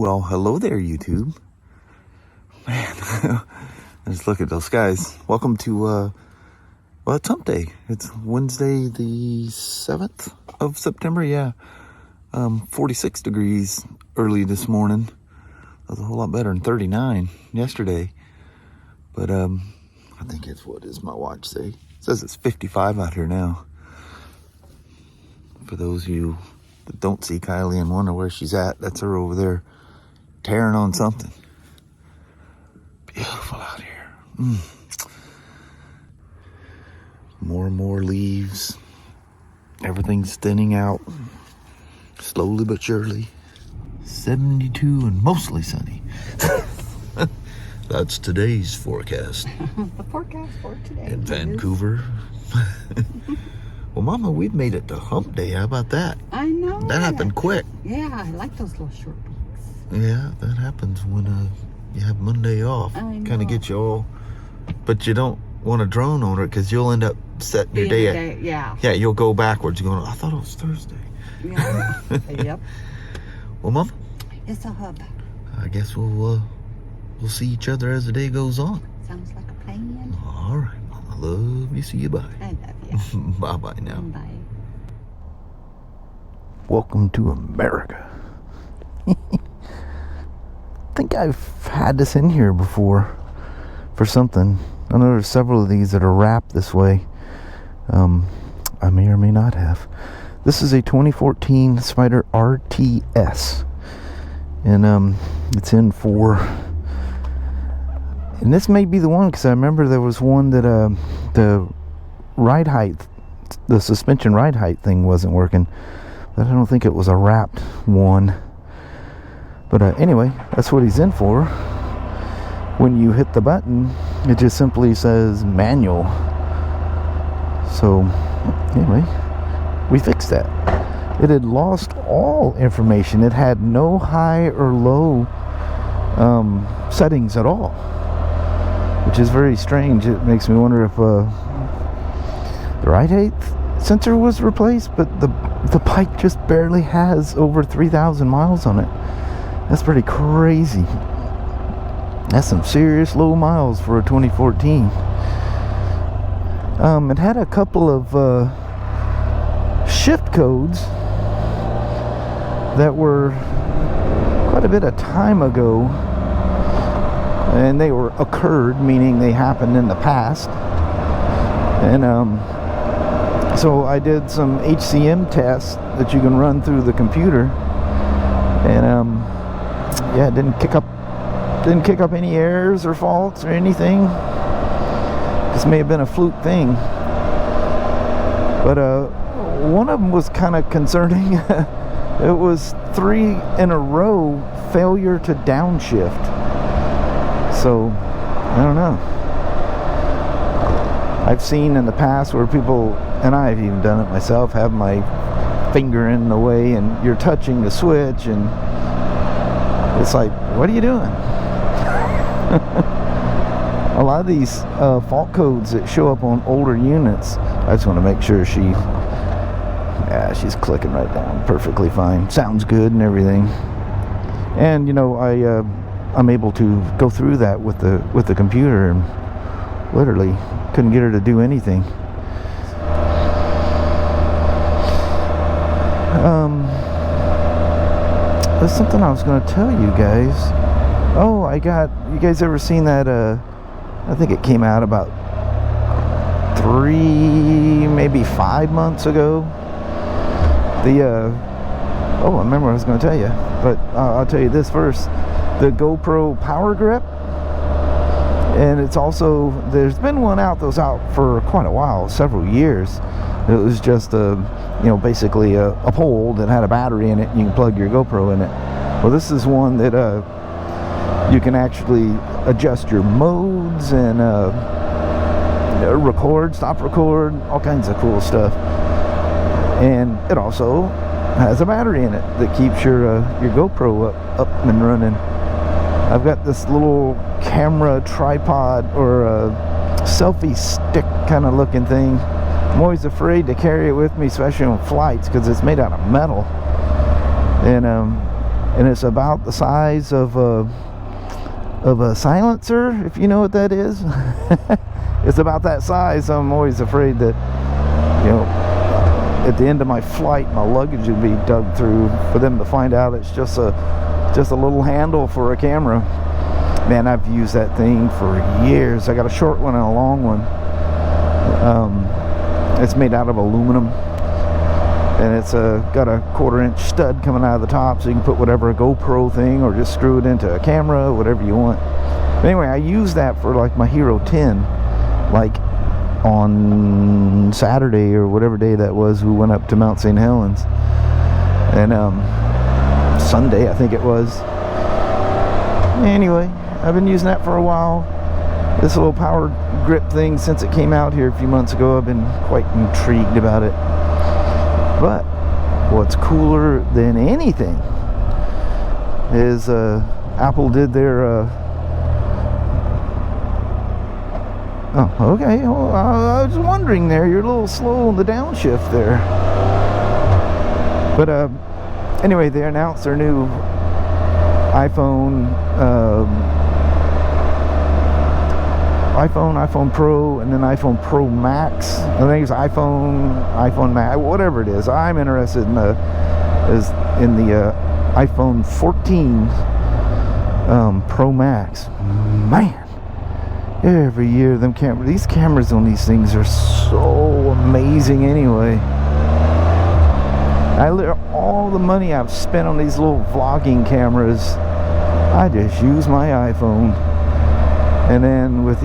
Well, hello there, YouTube. Man, just look at those guys. Welcome to, well, it's hump day. It's Wednesday, the 7th of September, yeah. 46 degrees early this morning. That was a whole lot better than 39 yesterday. But, I think it's, what does my watch say? It says it's 55 out here now. For those of you that don't see Kylie and wonder where she's at, that's her over there tearing on something. Beautiful out here. More and more leaves. Everything's thinning out. Slowly but surely. 72 and mostly sunny. That's today's forecast. The forecast for today. In Vancouver. Well, Mama, we've made it to hump day. How about that? I know. That happened quick. Yeah, I like those little short weeks. Yeah, that happens when you have Monday off. Kind of get you all, but you don't want to drone on it because you'll end up setting your day. Yeah. Yeah, you'll go backwards. You're going, I thought it was Thursday. Yeah. Yep. Well, Mama, It's a hub. I guess we'll see each other as the day goes on. Sounds like a plan. All right, Mama. Love you. See you. Bye. I love you. Bye-bye now. Bye. Welcome to America. I think I've had this in here before for something. I know there's several of these that are wrapped this way. I may or may not have. This is a 2014 Spyder RTS. And it's in for... And this may be the one, because I remember there was one that the ride height, the suspension ride height thing wasn't working. But I don't think it was a wrapped one. But anyway, that's what he's in for. When you hit the button, it just simply says manual. So, anyway, we fixed that. It had lost all information. It had no high or low settings at all, which is very strange. It makes me wonder if the ride height sensor was replaced, but the bike just barely has over 3,000 miles on it. That's pretty crazy. That's some serious low miles for a 2014. It had a couple of shift codes that were quite a bit of time ago, and they were occurred, meaning they happened in the past. And so I did some HCM tests that you can run through the computer, and yeah, it didn't kick up any errors or faults or anything. This may have been a fluke thing, but one of them was kind of concerning. It was 3 in a row failure to downshift. So I don't know. I've seen in the past where people, and I've even done it myself, have my finger in the way and you're touching the switch and it's like, what are you doing? A lot of these fault codes that show up on older units, I just want to make sure she's clicking right down perfectly fine. Sounds good and everything. And you know, I'm able to go through that with the computer, and literally couldn't get her to do anything. There's something I was going to tell you guys. Oh, you guys ever seen that, I think it came out about 3, maybe 5 months ago. I remember what I was going to tell you, but I'll tell you this first. The GoPro Power Grip, and it's also, there's been one out that was out for quite a while, several years. It was just basically a pole that had a battery in it, and you can plug your GoPro in it. Well, this is one that you can actually adjust your modes and record, stop record, all kinds of cool stuff. And it also has a battery in it that keeps your GoPro up and running. I've got this little camera tripod or a selfie stick kind of looking thing. I'm always afraid to carry it with me, especially on flights, because it's made out of metal. And and it's about the size of a silencer, if you know what that is. It's about that size. So I'm always afraid that, you know, at the end of my flight, my luggage will be dug through for them to find out it's just a little handle for a camera. Man, I've used that thing for years. I got a short one and a long one. It's made out of aluminum, and it's got a 1/4-inch stud coming out of the top, so you can put whatever, a GoPro thing, or just screw it into a camera, whatever you want. But anyway, I use that for like my Hero 10, like on Saturday or whatever day that was. We went up to Mount St. Helens, and Sunday I think it was. Anyway, I've been using that for a while. This little power grip thing, since it came out here a few months ago, I've been quite intrigued about it. But what's cooler than anything is Apple did their oh, okay. Well, I was wondering there. You're a little slow on the downshift there. But anyway, they announced their new iPhone Pro, and then iPhone Pro Max. I think it's iPhone Max, whatever it is. I'm interested in the iPhone 14 Pro Max. Man. Every year, these cameras on these things are so amazing anyway. All the money I've spent on these little vlogging cameras, I just use my iPhone. And then with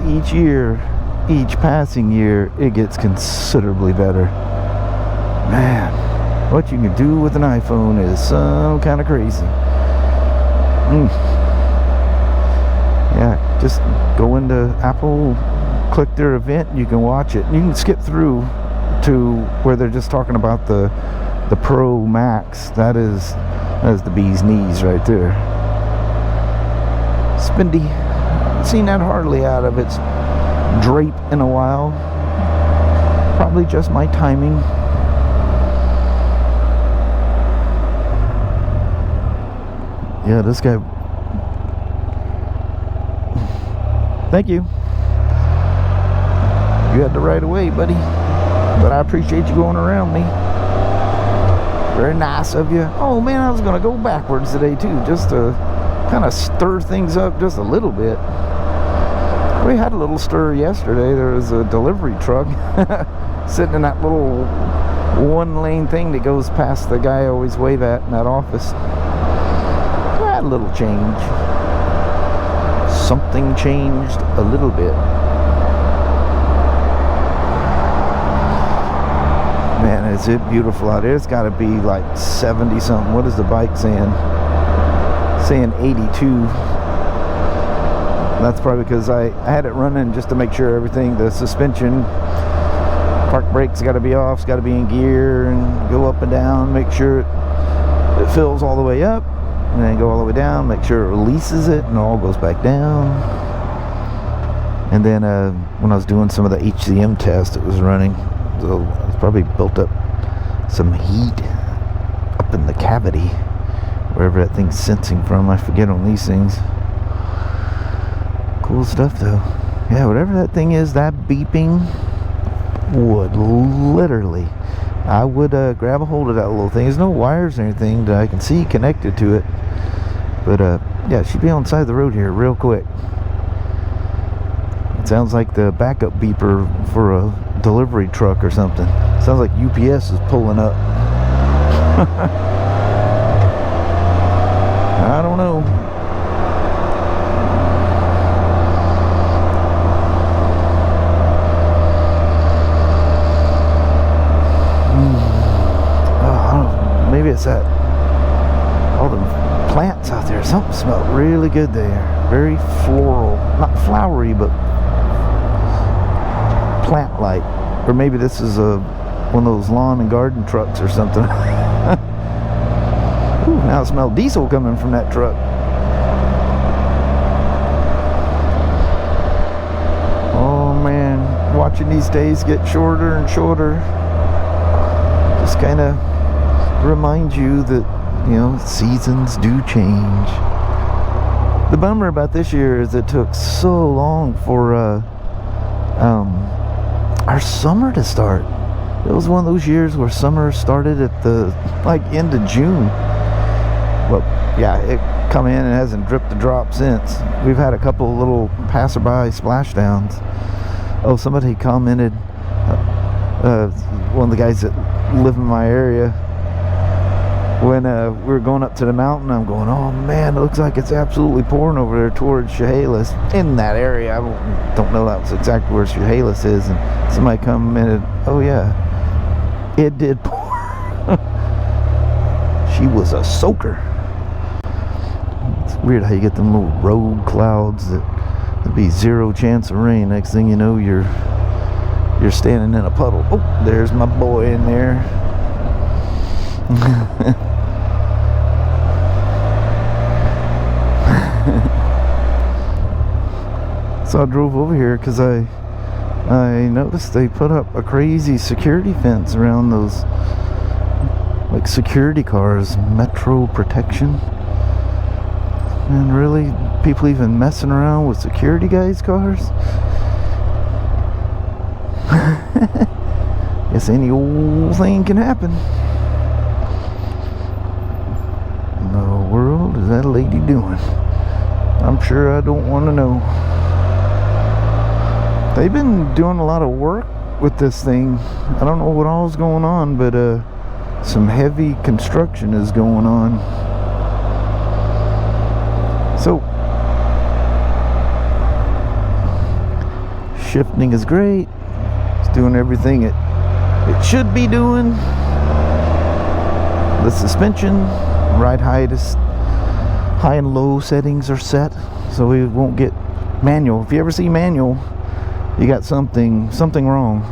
each passing year, it gets considerably better. Man, what you can do with an iPhone is some kind of crazy. Yeah, just go into Apple, click their event, and you can watch it. You can skip through to where they're just talking about the Pro Max. That is the bee's knees right there. Spendy. Seen that Harley out of its drape in a while. Probably just my timing. Yeah, this guy. Thank you. You had the right of way, buddy. But I appreciate you going around me. Very nice of you. Oh man, I was gonna go backwards today too, just to kind of stir things up just a little bit. We had a little stir yesterday. There was a delivery truck sitting in that little one-lane thing that goes past the guy I always wave at in that office. I had a little change. Something changed a little bit. Man, is it beautiful out there. It's got to be like 70 something. What is the bike saying? Saying 82. That's probably because I had it running just to make sure everything, the suspension, park brakes got to be off, it's got to be in gear, and go up and down, make sure it fills all the way up, and then go all the way down, make sure it releases it, and it all goes back down. And then when I was doing some of the HCM tests, it was running, so it's probably built up some heat up in the cavity, wherever that thing's sensing from. I forget on these things. Cool stuff though. Yeah, whatever that thing is, that beeping would literally, I would grab a hold of that little thing. There's no wires or anything that I can see connected to it, but yeah, it should be on the side of the road here real quick. It sounds like the backup beeper for a delivery truck or something. Sounds like UPS is pulling up. I don't know. Maybe it's that all the plants out there. Something smelled really good there. Very floral, not flowery, but plant-like. Or maybe this is one of those lawn and garden trucks or something. Ooh, now I smell diesel coming from that truck. Oh man, watching these days get shorter and shorter. Just kind of remind you that, you know, seasons do change. The bummer about this year is it took so long for our summer to start. It was one of those years where summer started at the end of June. Well, yeah, it come in and hasn't dripped a drop since. We've had a couple of little passerby splashdowns. Oh, somebody commented, one of the guys that live in my area, when we were going up to the mountain, I'm going, oh man, it looks like it's absolutely pouring over there towards Chehalis. In that area, I don't know that's exactly where Chehalis is. And somebody commented, oh yeah, it did pour. She was a soaker. It's weird how you get them little road clouds that'd be zero chance of rain. Next thing you know, you're standing in a puddle. Oh, there's my boy in there. So I drove over here because I noticed they put up a crazy security fence around those like security cars, metro protection. And really, people even messing around with security guys' cars? Guess any old thing can happen. In the world is that lady doing? I'm sure I don't want to know. They've been doing a lot of work with this thing. I don't know what all's going on, but some heavy construction is going on. So shifting is great. It's doing everything it should be doing. The suspension, ride height is high and low settings are set, so we won't get manual. If you ever see manual, you got something wrong.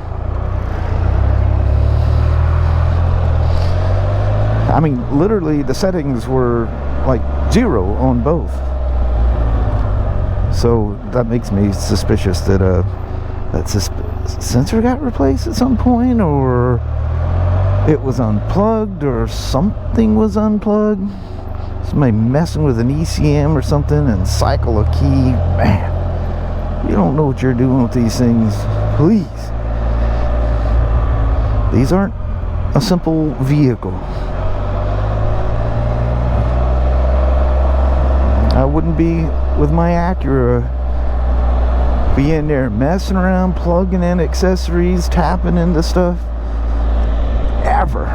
I mean, literally the settings were like 0 on both. So that makes me suspicious that that sensor got replaced at some point, or it was unplugged, or something was unplugged. Somebody messing with an ECM or something and cycle a key. Man, you don't know what you're doing with these things. Please. These aren't a simple vehicle. I wouldn't be with my Acura, be in there messing around, plugging in accessories, tapping into stuff, ever.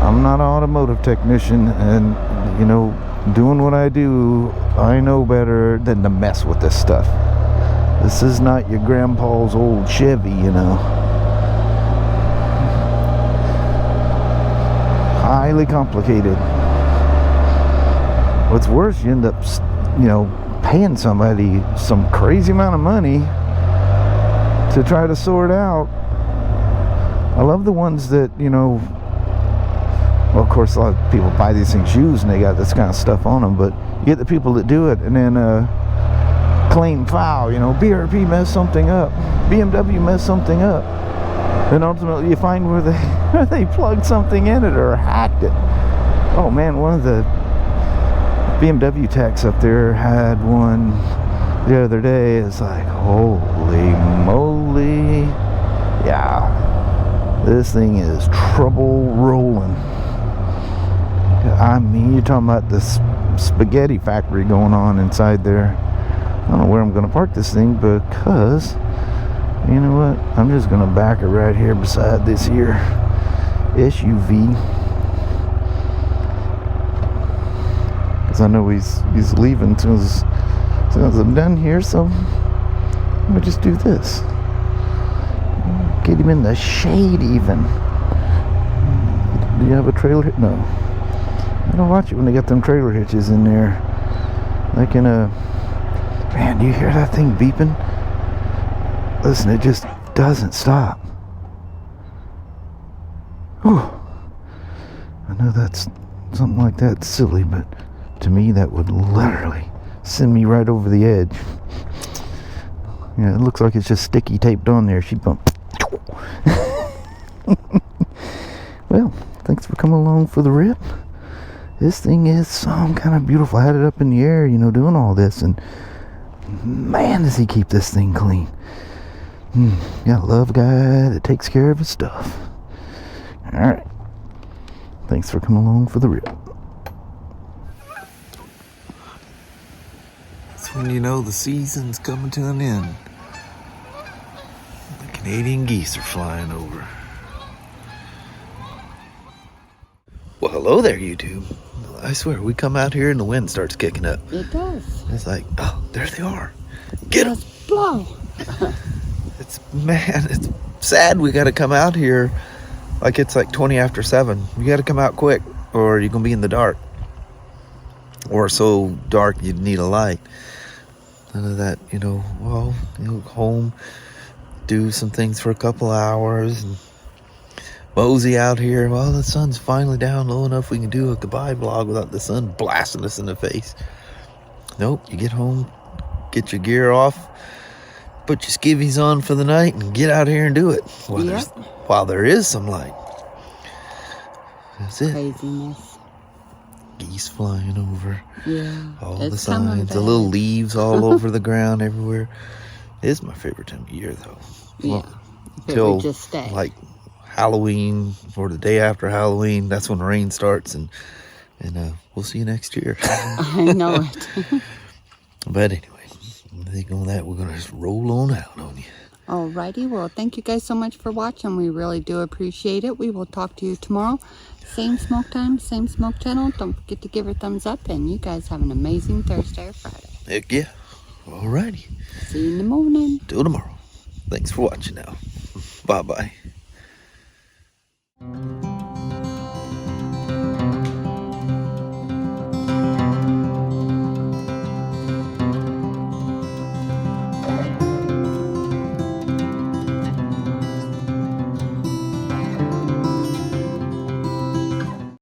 I'm not an automotive technician, and you know, doing what I do, I know better than to mess with this stuff. This is not your grandpa's old Chevy, you know. Highly complicated. What's worse, you end up, you know, paying somebody some crazy amount of money to try to sort out. I love the ones that, you know, well, of course, a lot of people buy these things used and they got this kind of stuff on them, but you get the people that do it and then claim foul, you know, BRP messed something up, BMW messed something up, and ultimately you find where they plugged something in it or hacked it. Oh man, one of the BMW techs up there had one the other day. It's like, holy moly, yeah, this thing is trouble rolling. I mean, you're talking about this spaghetti factory going on inside there. I don't know where I'm going to park this thing, because you know what, I'm just going to back it right here beside this here SUV, because I know he's leaving as soon as I'm done here. So I'm going to just do this, get him in the shade even. Do you have a trailer hitch? No. I don't watch it when they got them trailer hitches in there. Like in a... Man, do you hear that thing beeping? Listen, it just doesn't stop. Whew. I know that's something like that's silly, but to me that would literally send me right over the edge. Yeah, it looks like it's just sticky taped on there. She bumped. Well, Thanks for coming along for the rip. This thing is some kind of beautiful. I had it up in the air, you know, doing all this, and man, does he keep this thing clean. Gotta love a guy that takes care of his stuff. Alright. Thanks for coming along for the rip. That's when you know the season's coming to an end. The Canadian geese are flying over. Well, hello there, YouTube. I swear, we come out here and the wind starts kicking up. It does. It's like, oh, there they are. Get them. Just blow. It's sad we got to come out here like it's like 20 after 7. You got to come out quick or you're going to be in the dark. Or so dark you'd need a light. None of that, home, do some things for a couple hours and mosey out here. Well, the sun's finally down low enough we can do a goodbye vlog without the sun blasting us in the face. Nope, you get home, get your gear off, put your skivvies on for the night, and get out here and do it while there is some light. That's it. Craziness. Geese flying over. Yeah. All the signs, the little leaves all over the ground everywhere. It's my favorite time of year, though. Yeah. Till just stay. Like Halloween or the day after Halloween, that's when the rain starts, and we'll see you next year. I know it. But anyway, I think on that we're gonna just roll on out on you. Alrighty, well, thank you guys so much for watching. We really do appreciate it. We will talk to you tomorrow. Same smoke time, same smoke channel. Don't forget to give her a thumbs up, and you guys have an amazing Thursday or Friday. Heck yeah. Alrighty. See you in the morning. Till tomorrow. Thanks for watching now. Bye-bye.